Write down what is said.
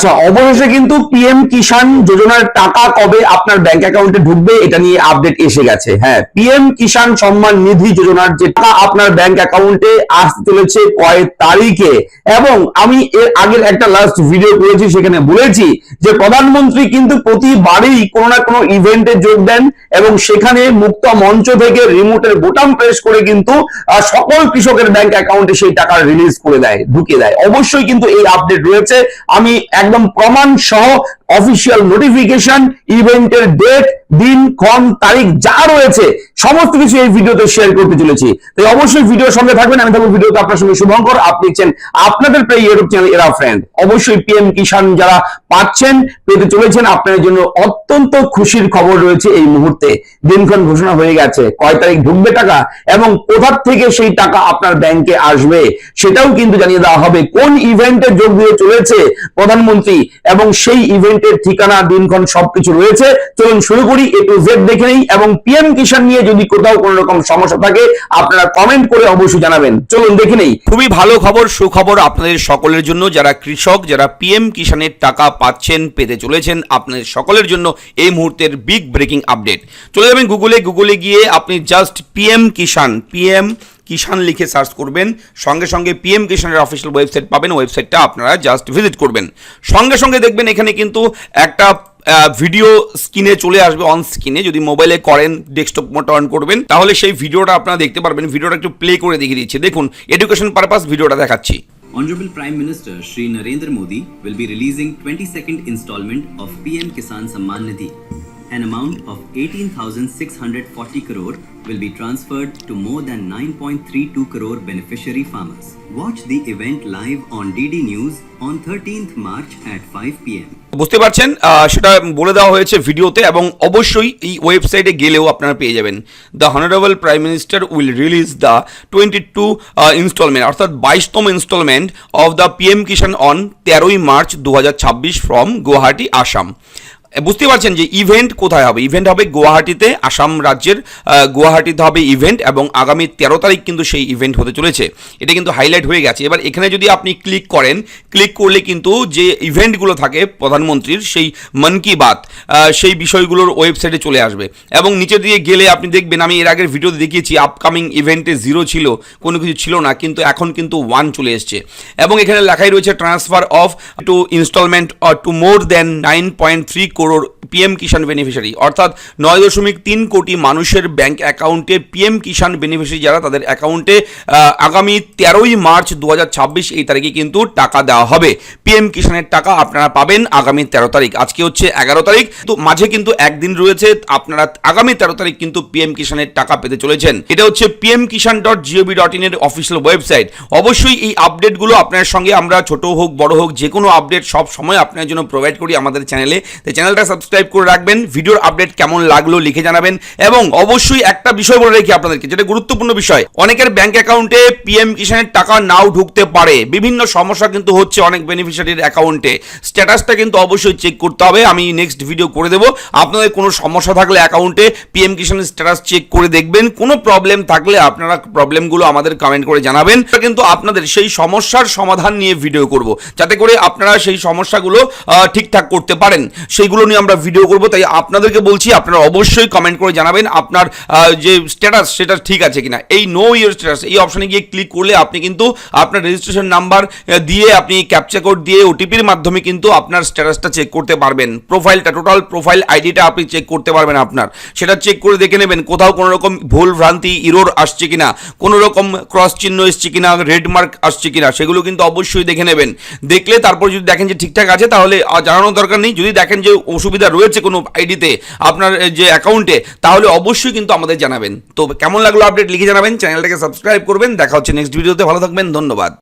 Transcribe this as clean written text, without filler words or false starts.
আচ্ছা, অবশেষে কিন্তু পিএম কিষাণ যোজনার টাকা কবে আপনার ব্যাংক অ্যাকাউন্টে ঢুকবে এটা নিয়ে আপডেট এসে গেছে। হ্যাঁ, পিএম কিষাণ সম্মান নিধি যোজনার যে টাকা আপনার ব্যাংক অ্যাকাউন্টে আসতে চলেছে কয় তারিখে, এবং আমি এর আগের একটা লাস্ট ভিডিও করেছি, সেখানে বলেছি যে প্রধানমন্ত্রী কিন্তু প্রতিবারই কোনো না কোনো ইভেন্টে যোগ দেন এবং সেখানে মুক্ত মঞ্চ থেকে রিমোটের বোতাম প্রেস করে কিন্তু সকল কৃষকের ব্যাংক অ্যাকাউন্টে সেই টাকা রিলিজ করে দেয়, ঢুকিয়ে দেয়। অবশ্যই কিন্তু এই আপডেট রয়েছে, আমি একদম প্রমাণ সহ অফিসিয়াল নোটিফিকেশন, ইভেন্টের ডেট, দিন, ক্ষণ, তারিখ যা রয়েছে সমস্ত কিছু এই ভিডিওতে শেয়ার করতে চলেছি। তাই অবশ্যই ভিডিওর সঙ্গে থাকবেন। আমি থাকবো ভিডিওতে আপনার সঙ্গে শুভঙ্কর। আপনি দেখছেন আপনাদের প্রিয় ইউটিউব চ্যানেল এরা ফ্রেন্ড। অবশ্যই পিএম কিষাণ যারা পাচ্ছেন, পেতে চলেছেন, আপনাদের জন্য অত্যন্ত খুশির খবর রয়েছে এই মুহূর্তে। দিনক্ষণ ঘোষণা হয়ে গেছে, কয় তারিখ ঢুকবে টাকা এবং কোথা থেকে সেই টাকা আপনার ব্যাংকে আসবে সেটাও কিন্তু জানিয়ে দেওয়া হবে। কোন ইভেন্টে যোগ দিয়ে চলেছে প্রধানমন্ত্রী এবং সেই ইভেন্টের ঠিকানা, দিনক্ষণ সবকিছু রয়েছে। চলুন শুরু করি, এ টু জেড দেখে নেই। এবং পিএম কিষাণ নিয়ে যদি কোথাও কোনো রকম সমস্যা থাকে আপনারা কমেন্ট করে অবশ্যই জানাবেন। চলুন দেখে নেই। খুবই ভালো খবর, সুখবর আপনাদের সকলের জন্য, যারা কৃষক, যারা পিএম কিষাণের টাকা পাচ্ছেন, পেতে চলেছেন, আপনাদের সকলের জন্য এই মুহূর্তের বিগ ব্রেকিং আপডেট। চলে যাবেন গুগলে গিয়ে আপনি জাস্ট পিএম কিষাণ লিখে সার্চ করবেন, সঙ্গে সঙ্গে পিএম কিষাণের অফিসিয়াল ওয়েবসাইট পাবেন। ওয়েবসাইটটা আপনারা জাস্ট ভিজিট করবেন, সঙ্গে সঙ্গে দেখবেন এখানে কিন্তু একটা ভিডিও স্ক্রিনে চলে আসবে, অন স্ক্রিনে। যদি মোবাইলে করেন, ডেস্কটপ মোডটা অন করবেন, তাহলে সেই ভিডিওটা আপনারা দেখতে পারবেন। ভিডিওটা একটু প্লে করে দেখিয়ে দিচ্ছি, দেখুন, এডুকেশন পারপাস ভিডিওটা দেখাচ্ছি। Honorable Prime Minister Shri Narendra Modi will be releasing 22nd installment of PM Kisan Samman Nidhi. An amount of 18,640 crore will be transferred to more than 9.32 crore beneficiary farmers. Watch the event live on DD News on 13th March at 5 p.m. বুঝতে পারছেন, সেটা বলে দেওয়া হয়েছে ভিডিওতে, এবং অবশ্যই এই ওয়েবসাইটে গেলেও আপনারা পেয়ে যাবেন। The honourable prime minister will release the 22 instalment, অর্থাৎ 22তম instalment of the PM Kisan on 13ই মার্চ 2026 ফ্রম গুয়াহাটি, আসাম। বুঝতে পারছেন যে ইভেন্ট কোথায় হবে। ইভেন্ট হবে গুয়াহাটিতে, আসাম রাজ্যের গুয়াহাটিতে হবে ইভেন্ট, এবং আগামী 13 তারিখ কিন্তু সেই ইভেন্ট হতে চলেছে। এটা কিন্তু হাইলাইট হয়ে গেছে। এবার এখানে যদি আপনি ক্লিক করেন, ক্লিক করলে কিন্তু যে ইভেন্টগুলো থাকে প্রধানমন্ত্রীর, সেই মন কি বাত, সেই বিষয়গুলোর ওয়েবসাইটে চলে আসবে। এবং নিচে দিয়ে গেলে আপনি দেখবেন, আমি এর আগের ভিডিওতে দেখিয়েছি, আপকামিং ইভেন্টে 0 ছিল, কোনো কিছু ছিল না, কিন্তু এখন কিন্তু 1 চলে এসছে। এবং এখানে লেখাই রয়েছে transfer of two instalment to more than 9.3 crore PM Kisan beneficiary, অর্থাৎ 9.3 কোটি মানুষের ব্যাংক অ্যাকাউন্টে পিএম কিষাণ বেনিফিশিয়ারি যারা, তাদের অ্যাকাউন্টে আগামী 13ই মার্চ 2026 এই তারিখে কিন্তু টাকা দেওয়া হবে। পিএম কিষাণের টাকা আপনারা পাবেন আগামী 13 তারিখ। আজকে হচ্ছে 11 তারিখ, তো মাঝে কিন্তু একদিন রয়েছে। আপনারা আগামী 13 তারিখ কিন্তু পিএম কিষাণের টাকা পেতে চলেছেন। এটা হচ্ছে pmkishan.gov.in এর অফিসিয়াল ওয়েবসাইট। অবশ্যই এই আপডেটগুলো আপনার সঙ্গে আমরা, ছোট হোক বড় হোক, যে কোনো আপডেট সব সময় আপনার জন্য প্রোভাইড করি আমাদের চ্যানেলে। তাই চ্যানেলটা সাবস্ক্রাইব করে রাখবেন। ভিডিওর আপডেট কেমন লাগলো লিখে জানাবেন। এবং অবশ্যই একটা বিষয় বলে রাখি আপনাদেরকে, যেটা গুরুত্বপূর্ণ বিষয়, অনেকের ব্যাংক অ্যাকাউন্টে পিএম কিষাণের টাকা নাও ঢুকতে পারে। বিভিন্ন সমস্যা কিন্তু হচ্ছে অনেক বেনিফিশিয়ারির অ্যাকাউন্টে। স্ট্যাটাসটা কিন্তু অবশ্যই চেক করতে হবে। আমি নেক্সট ভিডিও করে দেবো। আপনাদের কোনো সমস্যা থাকলে অ্যাকাউন্টে পিএম কিষাণের স্ট্যাটাস চেক করে দেখবেন। কোনো প্রবলেম থাকলে আপনারা প্রবলেমগুলো আমাদের কমেন্ট করে জানাবেন। কিন্তু আপনাদের সেই সমস্যার সমাধান নিয়ে ভিডিও করব, যাতে করে আপনারা সেই সমস্যাগুলো ঠিকঠাক করতে পারেন। সেইগুলো নিয়ে আমরা ভিডিও করব। তাই আপনাদেরকে বলছি, আপনারা অবশ্যই কমেন্ট করে জানাবেন আপনার যে স্ট্যাটাস সেটা ঠিক আছে কিনা। এই নো ইয়োর স্ট্যাটাস এই অপশনে গিয়ে ক্লিক করলে আপনি কিন্তু আপনার রেজিস্ট্রেশন নাম্বার দিয়ে, আপনি ক্যাপচা কোড দিয়ে, ওটিপির মাধ্যমে কিন্তু আপনার স্ট্যাটাসটা চেক করতে পারবেন। প্রোফাইলটা, টোটাল প্রোফাইল আইডিটা আপনি চেক করতে পারবেন। আপনার সেটা চেক করে দেখে নেবেন কোথাও কোনো রকম ভুল ভ্রান্তি, ইরোর আসছে কিনা, কোনো রকম ক্রস চিহ্ন এসছে কিনা, রেড মার্ক আসছে কিনা, সেগুলো কিন্তু অবশ্যই দেখে নেবেন। দেখলে তারপর যদি দেখেন যে ঠিকঠাক আছে, তাহলে জানানোর দরকার নেই। যদি দেখেন যে অসুবিধা রয়েছে কোনো আইডিতে, আপনার যে অ্যাকাউন্টে, তাহলে অবশ্যই কিন্তু আমাদের জানাবেন। তো কেমন লাগলো আপডেট লিখে জানাবেন, চ্যানেলটাকে সাবস্ক্রাইব করবেন। দেখা হচ্ছে নেক্সট ভিডিওতে। ভালো থাকবেন, ধন্যবাদ।